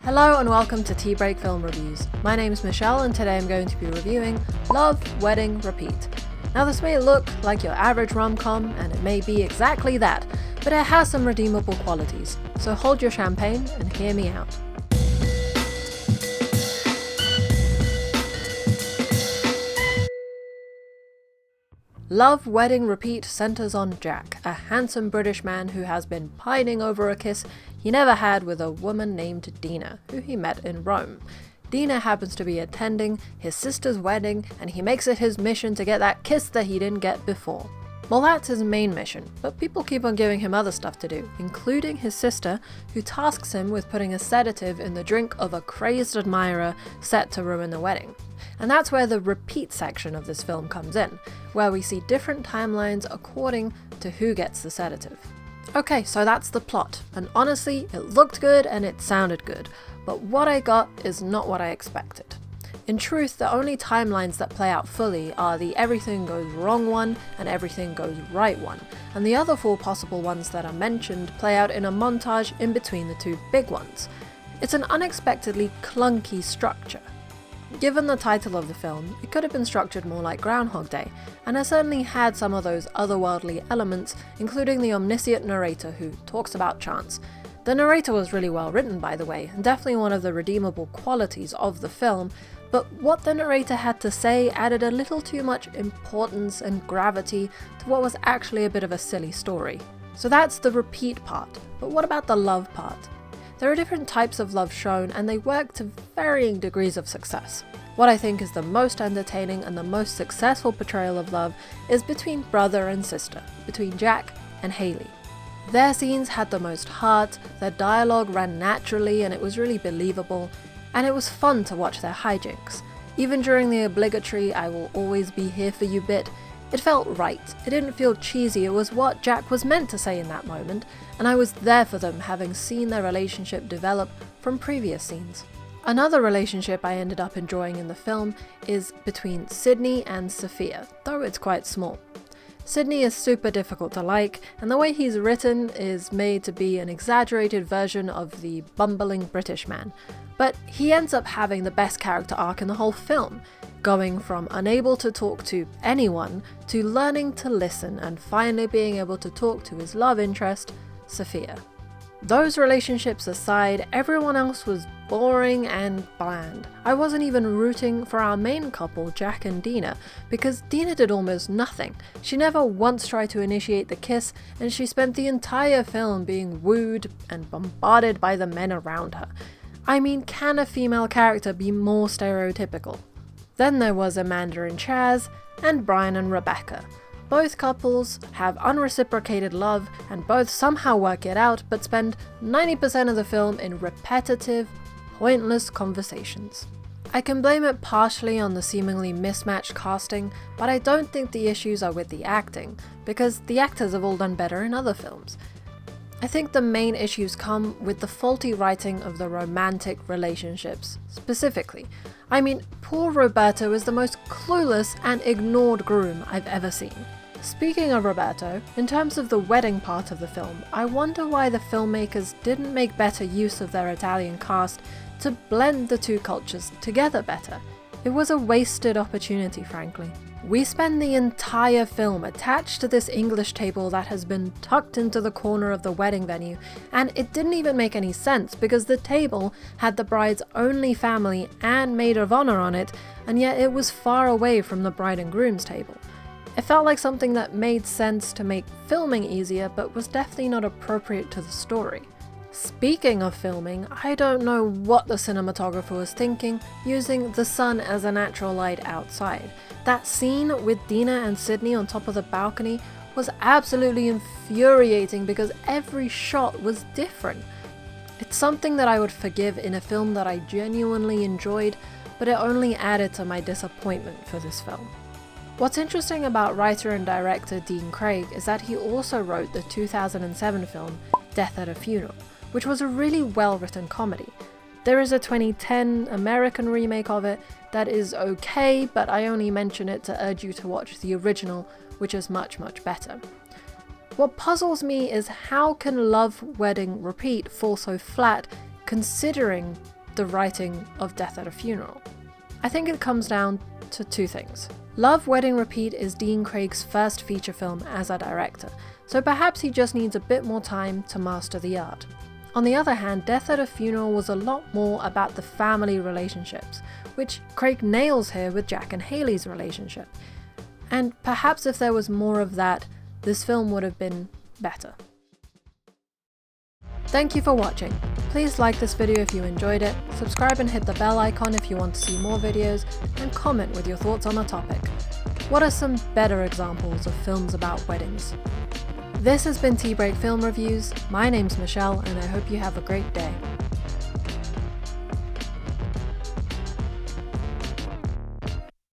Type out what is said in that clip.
Hello and welcome to Tea Break Film Reviews. My name is Michelle and today I'm going to be reviewing Love, Wedding, Repeat. Now this may look like your average rom-com, and it may be exactly that, but it has some redeemable qualities, so hold your champagne and hear me out. Love, Wedding, Repeat centers on Jack, a handsome British man who has been pining over a kiss he never had with a woman named Dina, who he met in Rome. Dina happens to be attending his sister's wedding, and he makes it his mission to get that kiss that he didn't get before. Well, that's his main mission, but people keep on giving him other stuff to do, including his sister, who tasks him with putting a sedative in the drink of a crazed admirer set to ruin the wedding. And that's where the repeat section of this film comes in, where we see different timelines according to who gets the sedative. Okay, so that's the plot, and honestly, it looked good and it sounded good, but what I got is not what I expected. In truth, the only timelines that play out fully are the everything goes wrong one and everything goes right one, and the other 4 possible ones that are mentioned play out in a montage in between the 2 big ones. It's an unexpectedly clunky structure. Given the title of the film, it could have been structured more like Groundhog Day, and it certainly had some of those otherworldly elements, including the omniscient narrator who talks about chance. The narrator was really well written, by the way, and definitely one of the redeemable qualities of the film, but what the narrator had to say added a little too much importance and gravity to what was actually a bit of a silly story. So that's the repeat part, but what about the love part? There are different types of love shown, and they work to varying degrees of success. What I think is the most entertaining and the most successful portrayal of love is between brother and sister, between Jack and Hayley. Their scenes had the most heart, their dialogue ran naturally and it was really believable, and it was fun to watch their hijinks. Even during the obligatory "I will always be here for you" bit, it felt right. It didn't feel cheesy, it was what Jack was meant to say in that moment, and I was there for them, having seen their relationship develop from previous scenes. Another relationship I ended up enjoying in the film is between Sidney and Sophia, though it's quite small. Sidney is super difficult to like, and the way he's written is made to be an exaggerated version of the bumbling British man. But he ends up having the best character arc in the whole film, going from unable to talk to anyone to learning to listen and finally being able to talk to his love interest, Sophia. Those relationships aside, everyone else was boring and bland. I wasn't even rooting for our main couple, Jack and Dina, because Dina did almost nothing. She never once tried to initiate the kiss, and she spent the entire film being wooed and bombarded by the men around her. I mean, can a female character be more stereotypical? Then there was Amanda and Chaz, and Brian and Rebecca. Both couples have unreciprocated love, and both somehow work it out, but spend 90% of the film in repetitive, pointless conversations. I can blame it partially on the seemingly mismatched casting, but I don't think the issues are with the acting, because the actors have all done better in other films. I think the main issues come with the faulty writing of the romantic relationships, specifically. I mean, poor Roberto is the most clueless and ignored groom I've ever seen. Speaking of Roberto, in terms of the wedding part of the film, I wonder why the filmmakers didn't make better use of their Italian cast to blend the 2 cultures together better. It was a wasted opportunity, frankly. We spend the entire film attached to this English table that has been tucked into the corner of the wedding venue, and it didn't even make any sense because the table had the bride's only family and maid of honor on it, and yet it was far away from the bride and groom's table. It felt like something that made sense to make filming easier, but was definitely not appropriate to the story. Speaking of filming, I don't know what the cinematographer was thinking, using the sun as a natural light outside. That scene with Dina and Sidney on top of the balcony was absolutely infuriating because every shot was different. It's something that I would forgive in a film that I genuinely enjoyed, but it only added to my disappointment for this film. What's interesting about writer and director Dean Craig is that he also wrote the 2007 film Death at a Funeral, which was a really well-written comedy. There is a 2010 American remake of it that is okay, but I only mention it to urge you to watch the original, which is much, much better. What puzzles me is how can Love, Wedding, Repeat fall so flat considering the writing of Death at a Funeral? I think it comes down to two things. Love, Wedding, Repeat is Dean Craig's first feature film as a director, so perhaps he just needs a bit more time to master the art. On the other hand, Death at a Funeral was a lot more about the family relationships, which Craig nails here with Jack and Haley's relationship. And perhaps if there was more of that, this film would have been better. Thank you for watching. Please like this video if you enjoyed it, subscribe and hit the bell icon if you want to see more videos, and comment with your thoughts on the topic. What are some better examples of films about weddings? This has been Tea Break Film Reviews. My name's Michelle, and I hope you have a great day.